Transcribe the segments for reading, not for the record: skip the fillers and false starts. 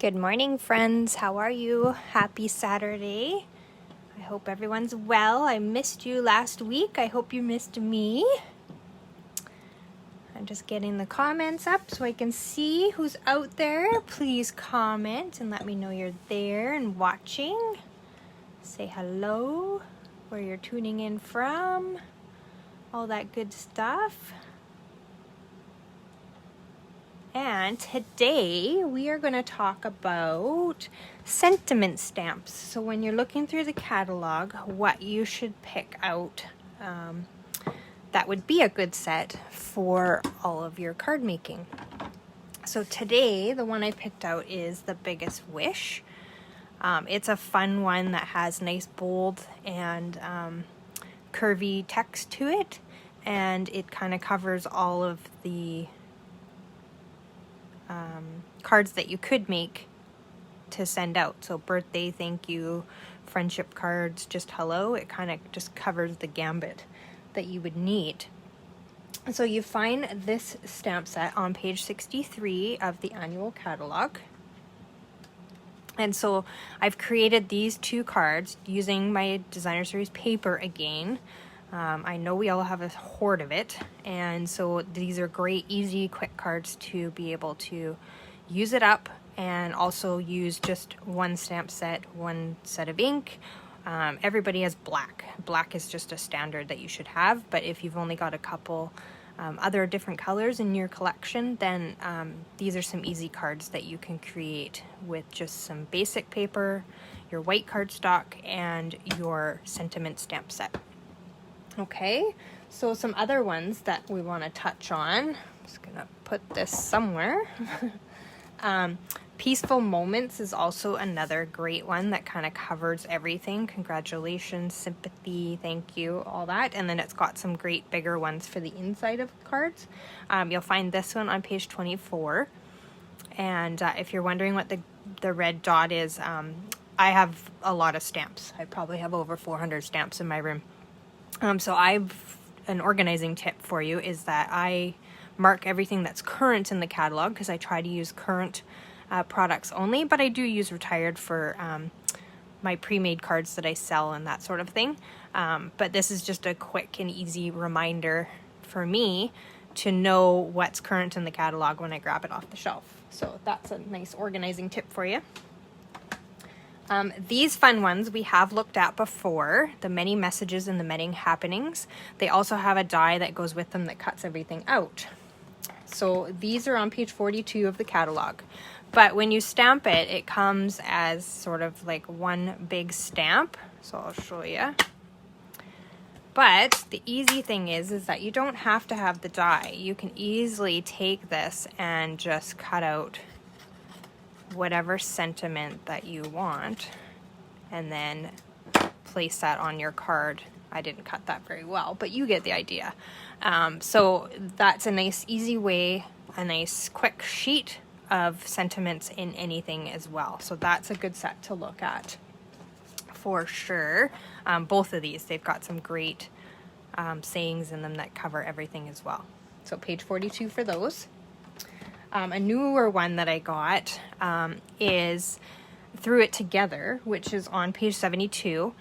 Good morning, friends. How are you? Happy Saturday. I hope everyone's well. I missed you last week. I hope you missed me. I'm just getting the comments up so I can see who's out there. Please comment and let me know you're there and watching. Say hello, where you're tuning in from, all that good stuff. And today we are going to talk about sentiment stamps. So when you're looking through the catalog, what you should pick out that would be a good set for all of your card making. So today the one I picked out is The Biggest Wish. It's a fun one that has nice bold and curvy text to it, and it kind of covers all of the cards that you could make to send out. So birthday, thank you, friendship cards, just hello. It kind of just covers the gambit that you would need. So you find this stamp set on page 63 of the annual catalog. And so I've created these two cards using my designer series paper again. I know we all have a hoard of it, and so these are great, easy, quick cards to be able to use it up and also use just one stamp set, one set of ink. Everybody has black. Black is just a standard that you should have, but if you've only got a couple other different colors in your collection, then these are some easy cards that you can create with just some basic paper, your white cardstock, and your sentiment stamp set. Okay, so some other ones that we want to touch on. I'm just gonna put this somewhere. Peaceful Moments is also another great one that kind of covers everything. Congratulations, sympathy, thank you, all that. And then it's got some great bigger ones for the inside of the cards. You'll find this one on page 24. And if you're wondering what the red dot is, I have a lot of stamps. I probably have over 400 stamps in my room. So an organizing tip for you is that I mark everything that's current in the catalog because I try to use current products only, but I do use retired for my pre-made cards that I sell and that sort of thing. But this is just a quick and easy reminder for me to know what's current in the catalog when I grab it off the shelf. So that's a nice organizing tip for you. These fun ones we have looked at before, the many messages and the many happenings. They also have a die that goes with them that cuts everything out. So these are on page 42 of the catalog. But when you stamp it, it comes as sort of like one big stamp. So I'll show you. But the easy thing is that you don't have to have the die. You can easily take this and just cut out whatever sentiment that you want and then place that on your card. I didn't cut that very well, but you get the idea. So that's a nice easy way, a nice quick sheet of sentiments in anything as well. So that's a good set to look at for sure. Both of these, they've got some great sayings in them that cover everything as well. So page 42 for those. A newer one that I got is Through It Together, which is on page 72.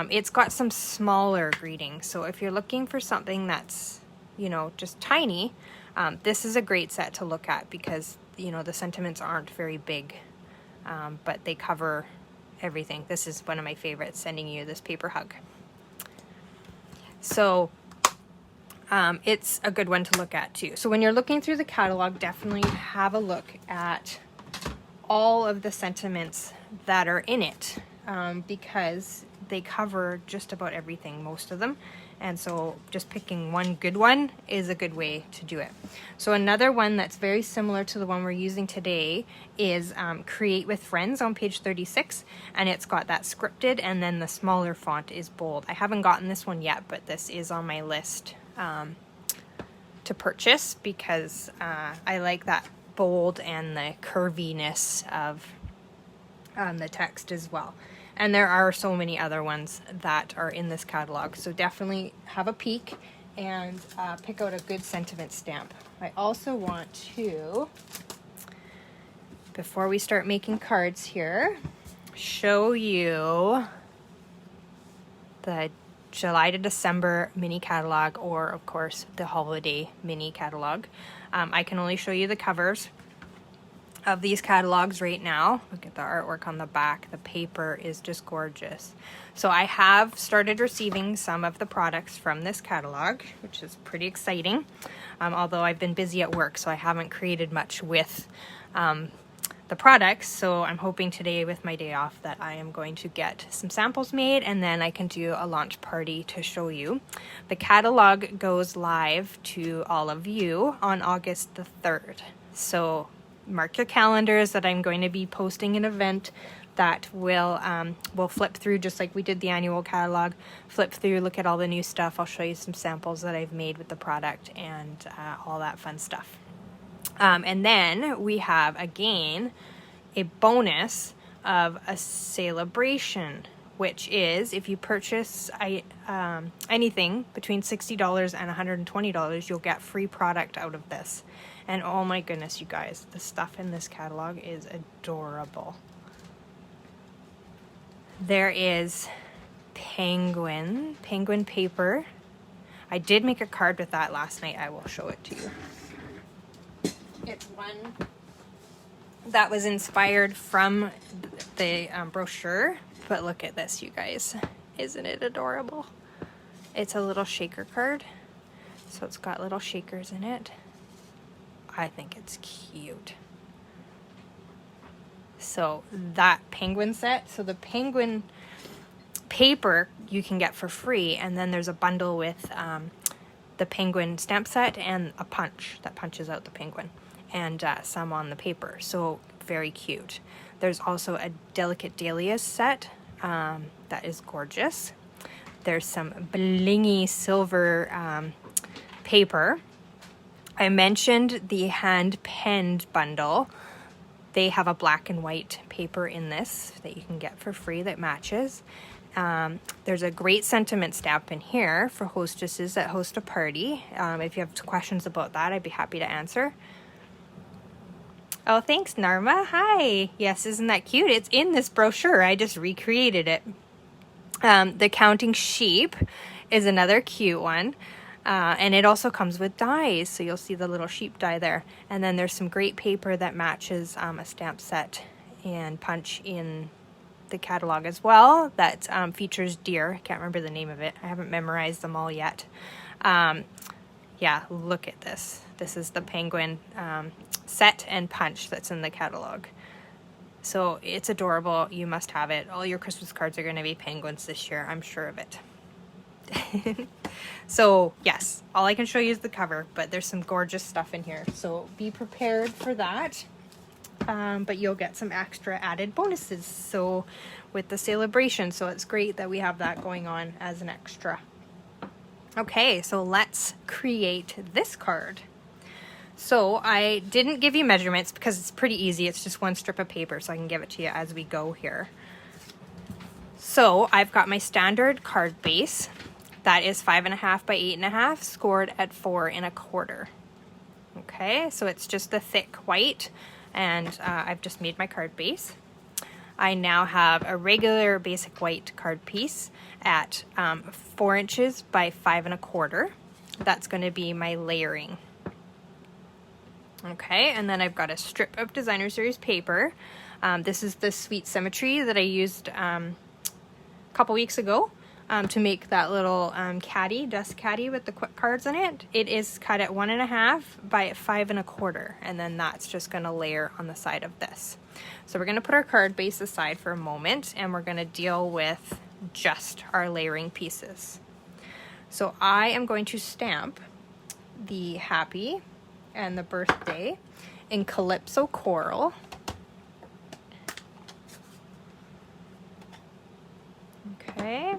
It's got some smaller greetings. So if you're looking for something that's, just tiny, this is a great set to look at because, the sentiments aren't very big, but they cover everything. This is one of my favorites, sending you this paper hug. So it's a good one to look at too. So when you're looking through the catalog, definitely have a look at all of the sentiments that are in it because they cover just about everything, most of them. And so just picking one good one is a good way to do it. So another one that's very similar to the one we're using today is Create with Friends on page 36. And it's got that scripted and then the smaller font is bold. I haven't gotten this one yet, but this is on my list to purchase because I like that bold and the curviness of the text as well. And there are so many other ones that are in this catalog. So definitely have a peek and pick out a good sentiment stamp. I also want to before we start making cards here, show you the July to December mini catalog, or of course the holiday mini catalog. I can only show you the covers of these catalogs right now. Look at the artwork on the back. The paper is just gorgeous. So I have started receiving some of the products from this catalog, which is pretty exciting. Although I've been busy at work, so I haven't created much with the products. So I'm hoping today with my day off that I am going to get some samples made, and then I can do a launch party to show you. The catalog goes live to all of you on August the 3rd. So mark your calendars that I'm going to be posting an event that will we'll flip through just like we did the annual catalog. Flip through, look at all the new stuff. I'll show you some samples that I've made with the product and all that fun stuff. And then we have, again, a bonus of a celebration, which is if you purchase anything between $60 and $120, you'll get free product out of this. And oh my goodness, you guys, the stuff in this catalog is adorable. There is penguin paper. I did make a card with that last night. I will show it to you. It's one that was inspired from the brochure, but look at this, you guys. Isn't it adorable? It's a little shaker card, so it's got little shakers in it. I think it's cute. So that penguin set, so the penguin paper you can get for free, and then there's a bundle with the penguin stamp set and a punch that punches out the penguin, and some on the paper. So very cute. There's also a delicate dahlias set that is gorgeous. There's some blingy silver paper. I mentioned the hand penned bundle. They have a black and white paper in this that you can get for free that matches. There's a great sentiment stamp in here for hostesses that host a party. If you have questions about that, I'd be happy to answer. Oh, thanks, Narma. Hi. Yes, isn't that cute? It's in this brochure. I just recreated it. The counting sheep is another cute one. And it also comes with dies, so you'll see the little sheep die there. And then there's some great paper that matches a stamp set and punch in the catalog as well that features deer. I can't remember the name of it. I haven't memorized them all yet. Yeah, look at this. This is the penguin set and punch that's in the catalog. So it's adorable. You must have it. All your Christmas cards are going to be penguins this year. I'm sure of it. So yes, all I can show you is the cover, but there's some gorgeous stuff in here, so be prepared for that. But you'll get some extra added bonuses so with the celebration, so it's great that we have that going on as an extra. Okay, so let's create this card. So I didn't give you measurements because it's pretty easy. It's just one strip of paper, so I can give it to you as we go here. So I've got my standard card base. That is 5.5 by 8.5, scored at 4 1/4. Okay, so it's just the thick white, and I've just made my card base. I now have a regular basic white card piece at 4 inches by 5 1/4. That's going to be my layering. Okay, and then I've got a strip of Designer Series paper. This is the Sweet Symmetry that I used a couple weeks ago to make that little caddy, dust caddy with the cards in it. It is cut at 1.5 by 5 1/4, and then that's just going to layer on the side of this. So we're going to put our card base aside for a moment, and we're going to deal with just our layering pieces. So I am going to stamp the happy and the birthday in Calypso Coral. Okay.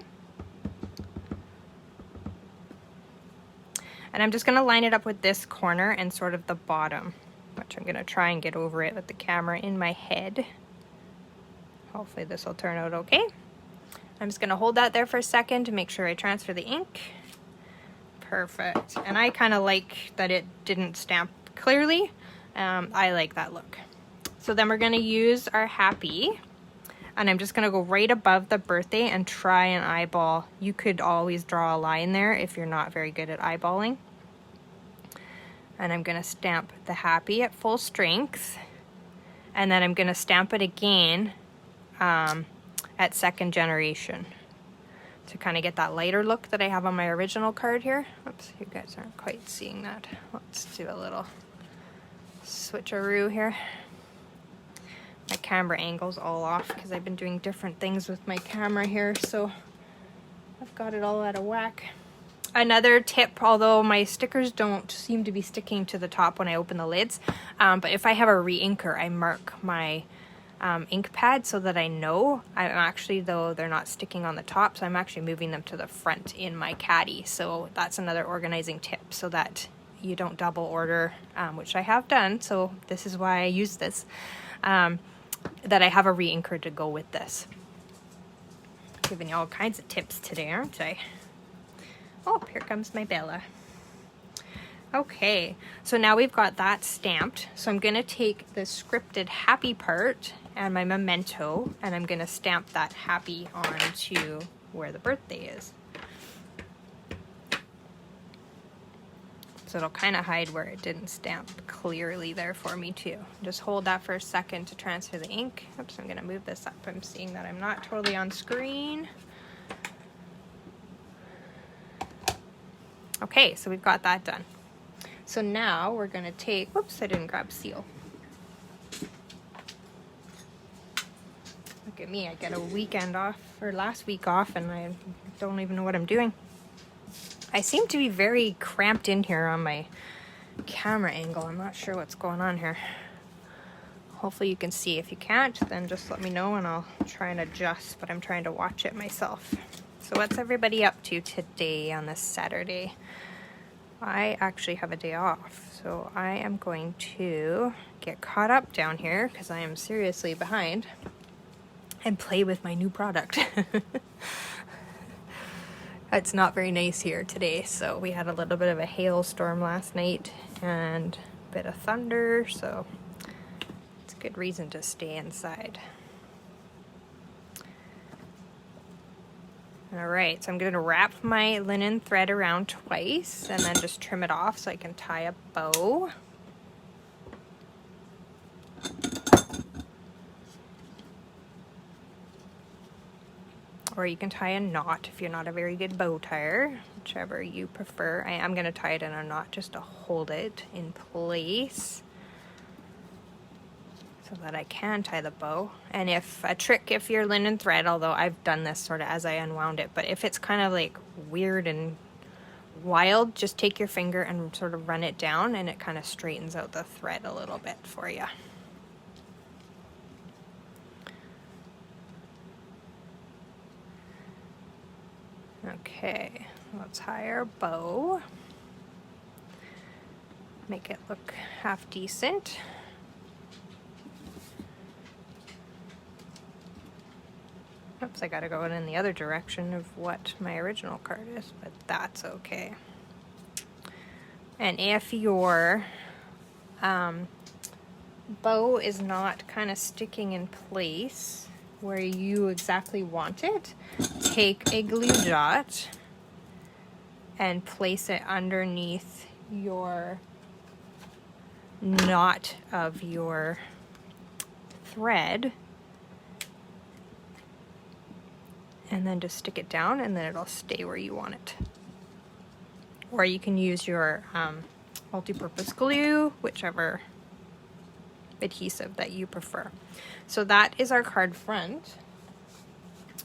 And I'm just going to line it up with this corner and sort of the bottom, which I'm going to try and get over it with the camera in my head. Hopefully this will turn out okay. I'm just going to hold that there for a second to make sure I transfer the ink. Perfect. And I kind of like that it didn't stamp clearly. I like that look. So So then we're gonna use our happy, and I'm just gonna go right above the birthday and try and eyeball. You could always draw a line there if you're not very good at eyeballing. And I'm gonna stamp the happy at full strength, and then I'm gonna stamp it again at second generation to kind of get that lighter look that I have on my original card here. Oops, you guys aren't quite seeing that. Let's do a little switcheroo here. My camera angle's all off because I've been doing different things with my camera here, so I've got it all out of whack. Another tip, although my stickers don't seem to be sticking to the top when I open the lids, but if I have a re-inker, I mark my ink pad so that I know. I'm actually, though they're not sticking on the top, so I'm actually moving them to the front in my caddy. So that's another organizing tip, so that you don't double order, which I have done, so this is why I use this, that I have a re-inker to go with this. Giving you all kinds of tips today, aren't I? Oh, here comes my Bella. Okay, so now we've got that stamped. So I'm gonna take the scripted happy part and my memento, and I'm gonna stamp that happy onto where the birthday is. So it'll kind of hide where it didn't stamp clearly there for me too. Just hold that for a second to transfer the ink. Oops, I'm gonna move this up. I'm seeing that I'm not totally on screen. Okay, so we've got that done. So now we're gonna take, whoops, I didn't grab seal. Look at me, I get a weekend off, or last week off, and I don't even know what I'm doing. I seem to be very cramped in here on my camera angle. I'm not sure what's going on here. Hopefully you can see. If you can't, then just let me know and I'll try and adjust, but I'm trying to watch it myself. So what's everybody up to today on this Saturday? I actually have a day off, so I am going to get caught up down here because I am seriously behind and play with my new product. It's not very nice here today, so we had a little bit of a hailstorm last night and a bit of thunder, so it's a good reason to stay inside. Alright, so I'm going to wrap my linen thread around twice and then just trim it off so I can tie a bow. Or you can tie a knot if you're not a very good bow tire, whichever you prefer. I'm going to tie it in a knot just to hold it in place, so that I can tie the bow. And if your linen thread, although I've done this sort of as I unwound it, but if it's kind of like weird and wild, just take your finger and sort of run it down and it kind of straightens out the thread a little bit for you. Okay, let's tie our bow. Make it look half decent. Oops, I gotta go in the other direction of what my original card is, but that's okay. And if your bow is not kind of sticking in place where you exactly want it, take a glue dot and place it underneath your knot of your thread, and then just stick it down and then it'll stay where you want it. Or you can use your multi-purpose glue, whichever adhesive that you prefer. So that is our card front.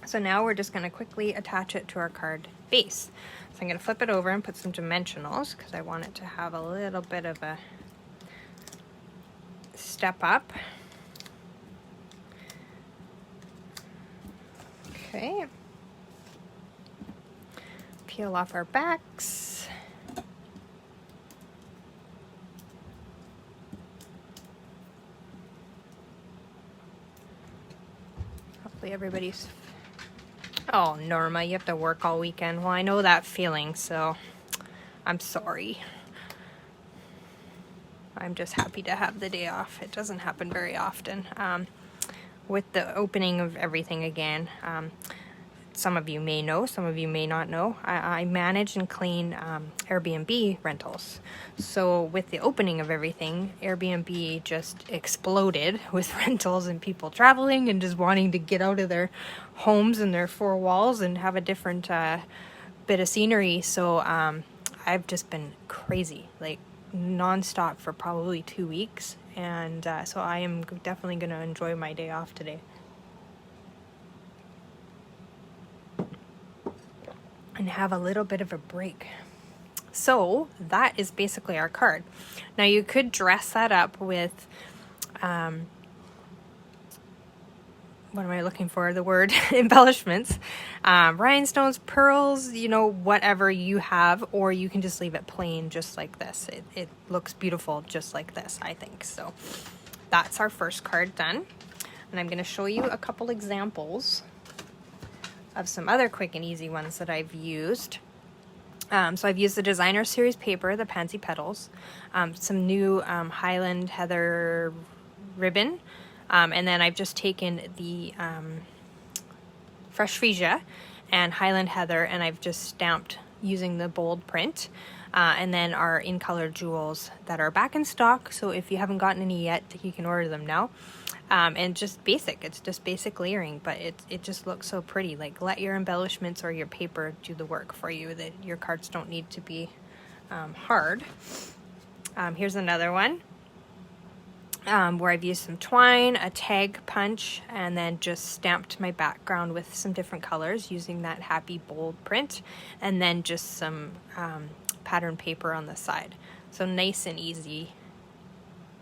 So now we're just going to quickly attach it to our card base. So I'm going to flip it over and put some dimensionals because I want it to have a little bit of a step up. Okay. Peel off our backs. Hopefully everybody's... Oh, Norma, you have to work all weekend. Well, I know that feeling, so I'm sorry. I'm just happy to have the day off. It doesn't happen very often. With the opening of everything again, some of you may know, some of you may not know, I manage and clean Airbnb rentals. So with the opening of everything, Airbnb just exploded with rentals and people traveling and just wanting to get out of their homes and their four walls and have a different bit of scenery. So I've just been crazy, like nonstop for probably 2 weeks. And so I am definitely going to enjoy my day off today. And have a little bit of a break. So that is basically our card. Now you could dress that up with, what am I looking for? The word embellishments, rhinestones, pearls, you know, whatever you have, or you can just leave it plain just like this. It looks beautiful just like this, I think. So that's our first card done. And I'm going to show you a couple examples of some other quick and easy ones that I've used. So I've used the designer series paper, the Pansy Petals, some new Highland Heather ribbon, and then I've just taken the Fresh Freesia and Highland Heather, and I've just stamped using the bold print, and then our in color jewels that are back in stock. So if you haven't gotten any yet, you can order them now. And just basic, it's just basic layering, but it just looks so pretty. Like, let your embellishments or your paper do the work for you. That your cards don't need to be hard. Here's another one where I've used some twine, a tag punch, and then just stamped my background with some different colors using that happy bold print, and then just some pattern paper on the side. So nice and easy.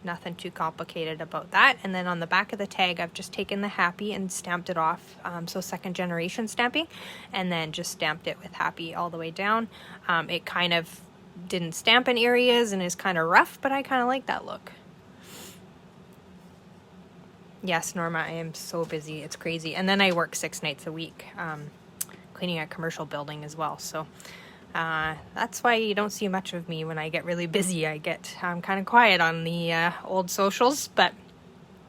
Nothing too complicated about that. And then on the back of the tag, I've just taken the happy and stamped it off. So second generation stamping, and then just stamped it with happy all the way down. It kind of didn't stamp in areas and is kind of rough, but I kind of like that look. Yes, Norma, I am so busy. It's crazy. And then I work 6 nights a week, cleaning a commercial building as well. So that's why you don't see much of me when I get really busy. I'm kind of quiet on the old socials, but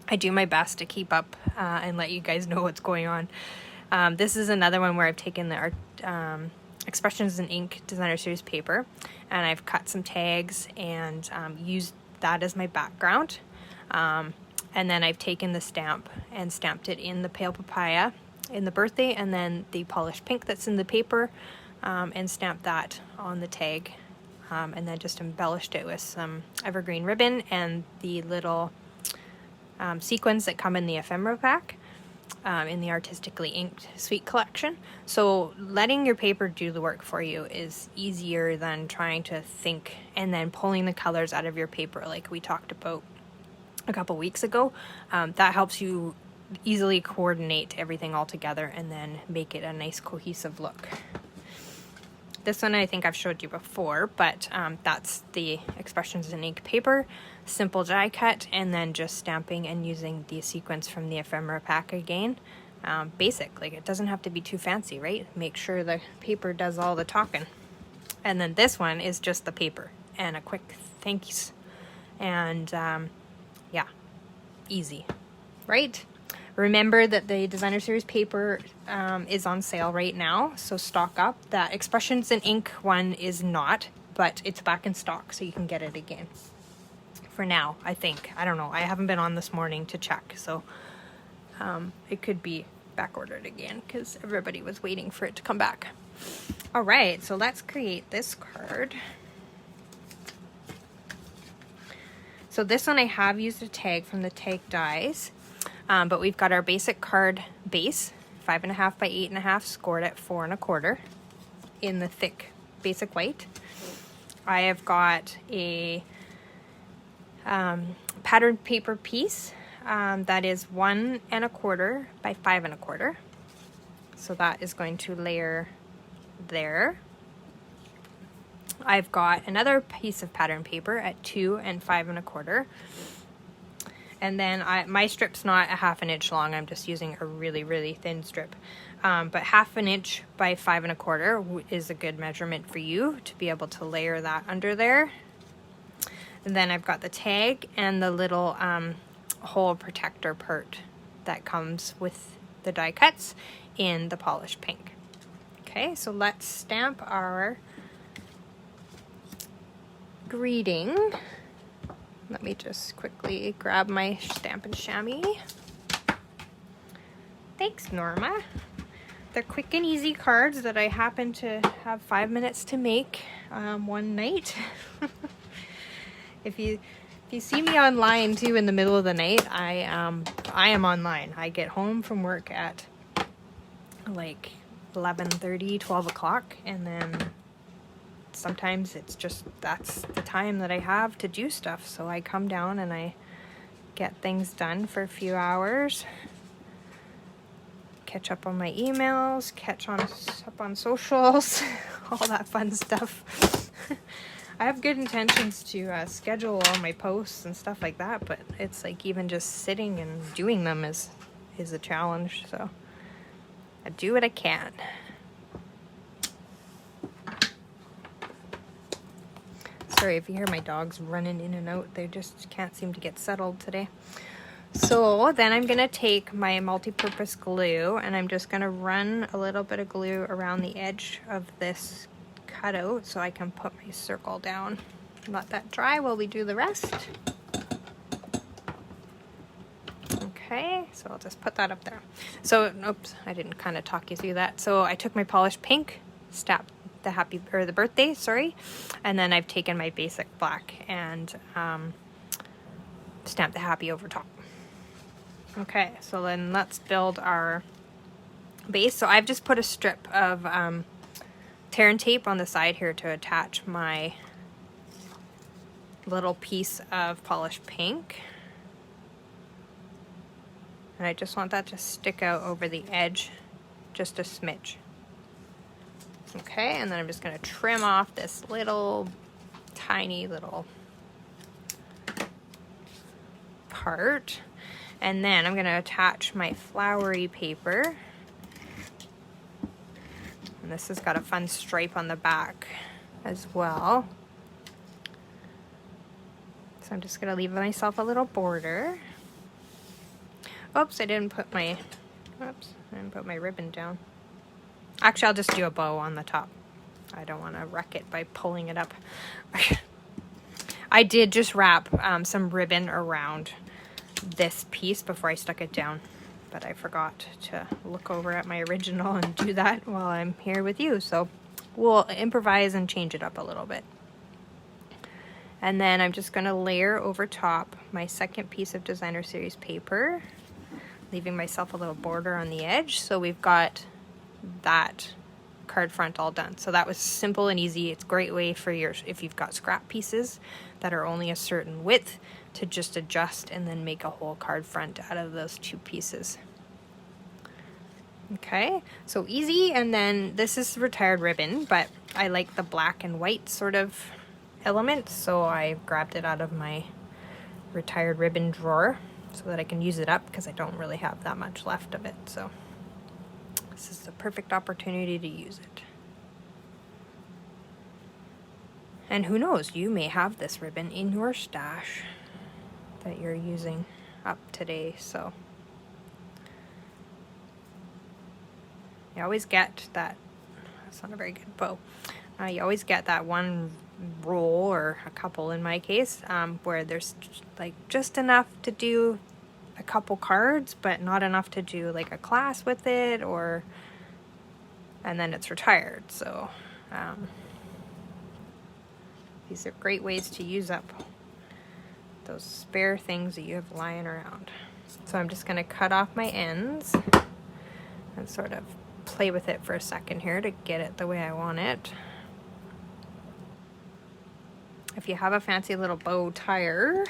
I do my best to keep up and let you guys know what's going on. This is another one where I've taken the Expressions in Ink designer series paper, and I've cut some tags and used that as my background. And then I've taken the stamp and stamped it in the pale papaya in the birthday, and then the polished pink that's in the paper, and stamped that on the tag, and then just embellished it with some evergreen ribbon and the little sequins that come in the ephemera pack in the Artistically Inked Sweet Collection. So letting your paper do the work for you is easier than trying to think and then pulling the colors out of your paper like we talked about a couple weeks ago. That helps you easily coordinate everything all together and then make it a nice cohesive look. This one I think I've showed you before, but that's the Expressions in Ink paper, simple die cut, and then just stamping and using the sequence from the ephemera pack again. Basic, like it doesn't have to be too fancy, right? Make sure the paper does all the talking. And then this one is just the paper and a quick thanks. And yeah, easy, right? Remember that the designer series paper is on sale right now, so stock up. That Expressions in Ink one is not, but it's back in stock, so you can get it again. For now, I think. I don't know. I haven't been on this morning to check, so it could be back ordered again because everybody was waiting for it to come back. All right, so let's create this card. So this one I have used a tag from the Tag Dies. But we've got our basic card base, 5.5 by 8.5, scored at 4 1/4 in the thick basic white. I have got a patterned paper piece that is 1 1/4 by 5 1/4. So that is going to layer there. I've got another piece of pattern paper at 2 and 5 1/4. And then my strip's not a 1/2 inch long. I'm just using a really, really thin strip. But 1/2 inch by 5 1/4 is a good measurement for you to be able to layer that under there. And then I've got the tag and the little hole protector part that comes with the die cuts in the polished pink. Okay, so let's stamp our greeting. Let me just quickly grab my Stampin' Chamois. Thanks, Norma. They're quick and easy cards that I happen to have 5 minutes to make one night. If you see me online too in the middle of the night, I am online. I get home from work at like 11:30, 12 o'clock, and then sometimes it's just that's the time that I have to do stuff. So I come down and I get things done for a few hours, catch up on my emails, catch up on socials, all that fun stuff. I have good intentions to schedule all my posts and stuff like that, but it's like even just sitting and doing them is a challenge. So I do what I can. Sorry if you hear my dogs running in and out. They just can't seem to get settled today. So then I'm going to take my multi-purpose glue and I'm just going to run a little bit of glue around the edge of this cutout so I can put my circle down. Let that dry while we do the rest. Okay, so I'll just put that up there. So, oops, I didn't kind of talk you through that. So I took my polished pink, stamped the birthday, sorry, and then I've taken my basic black and stamped the happy over top. Okay, so then let's build our base. So I've just put a strip of tear and tape on the side here to attach my little piece of polished pink. And I just want that to stick out over the edge just a smidge. Okay, and then I'm just going to trim off this little tiny little part. And then I'm going to attach my flowery paper. And this has got a fun stripe on the back as well. So I'm just going to leave myself a little border. Oops, I didn't put my ribbon down. Actually, I'll just do a bow on the top. I don't want to wreck it by pulling it up. I did just wrap some ribbon around this piece before I stuck it down, but I forgot to look over at my original and do that while I'm here with you. So we'll improvise and change it up a little bit. And then I'm just going to layer over top my second piece of Designer Series paper, leaving myself a little border on the edge. So we've got that card front all done. So that was simple and easy. It's a great way for if you've got scrap pieces that are only a certain width to just adjust and then make a whole card front out of those two pieces. Okay, so easy. And then this is retired ribbon, but I like the black and white sort of element, so I grabbed it out of my retired ribbon drawer so that I can use it up because I don't really have that much left of it. So this is the perfect opportunity to use it. And who knows, you may have this ribbon in your stash that you're using up today. So you always get that, that's not a very good bow. You always get that one roll, or a couple in my case, where there's like just enough to do a couple cards, but not enough to do like a class with it, and then it's retired. So these are great ways to use up those spare things that you have lying around. So I'm just going to cut off my ends and sort of play with it for a second here to get it the way I want it. If you have a fancy little bow tire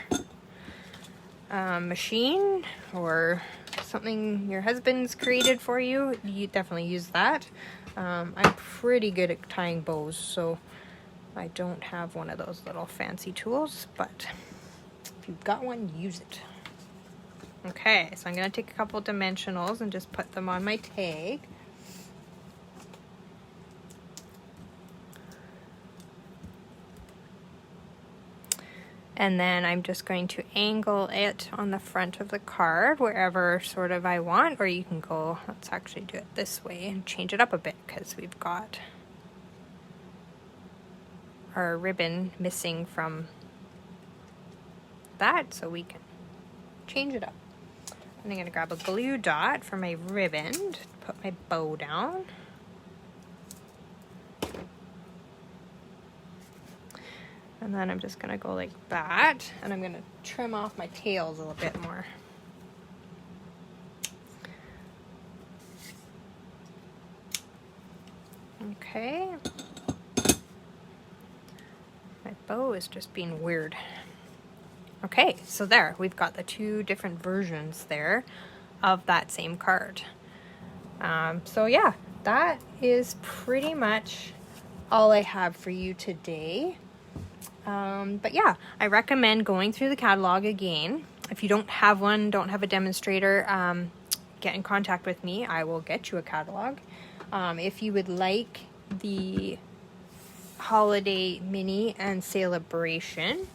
machine or something your husband's created for you, you definitely use that. I'm pretty good at tying bows, so I don't have one of those little fancy tools, but if you've got one, use it. Okay, so I'm going to take a couple dimensionals and just put them on my tag. And then I'm just going to angle it on the front of the card wherever sort of I want, or you can go, let's actually do it this way and change it up a bit because we've got our ribbon missing from that, so we can change it up. And I'm going to grab a glue dot for my ribbon to put my bow down. And then I'm just going to go like that, and I'm going to trim off my tails a little bit more. Okay. My bow is just being weird. Okay, so there, we've got the two different versions there of that same card. So yeah, that is pretty much all I have for you today. But yeah, I recommend going through the catalog again. If you don't have one, don't have a demonstrator, get in contact with me. I will get you a catalog. If you would like the holiday mini and celebration,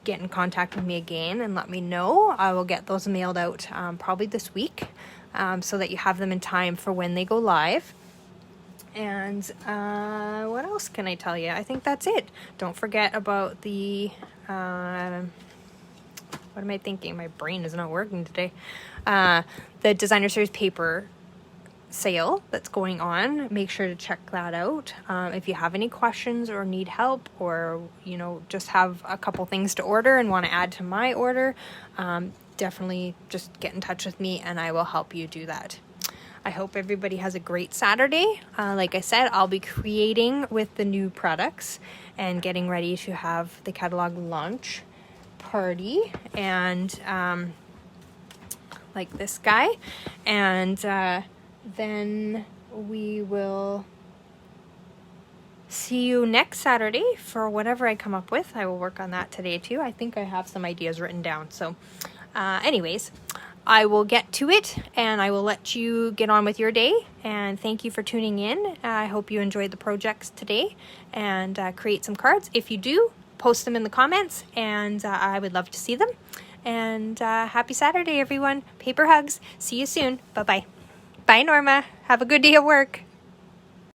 get in contact with me again and let me know. I will get those mailed out probably this week, so that you have them in time for when they go live. And what else can I tell you? I think that's it. Don't forget about the, what am I thinking? My brain is not working today. The Designer Series paper sale that's going on. Make sure to check that out. If you have any questions or need help, or, you know, just have a couple things to order and want to add to my order, definitely just get in touch with me and I will help you do that. I hope everybody has a great Saturday. Like I said, I'll be creating with the new products and getting ready to have the catalog launch party, and like this guy. And then we will see you next Saturday for whatever I come up with. I will work on that today too. I think I have some ideas written down. So anyways, I will get to it and I will let you get on with your day. And thank you for tuning in. I hope you enjoyed the projects today and create some cards. If you do, post them in the comments and I would love to see them. And happy Saturday, everyone. Paper hugs. See you soon. Bye-bye. Bye, Norma. Have a good day at work.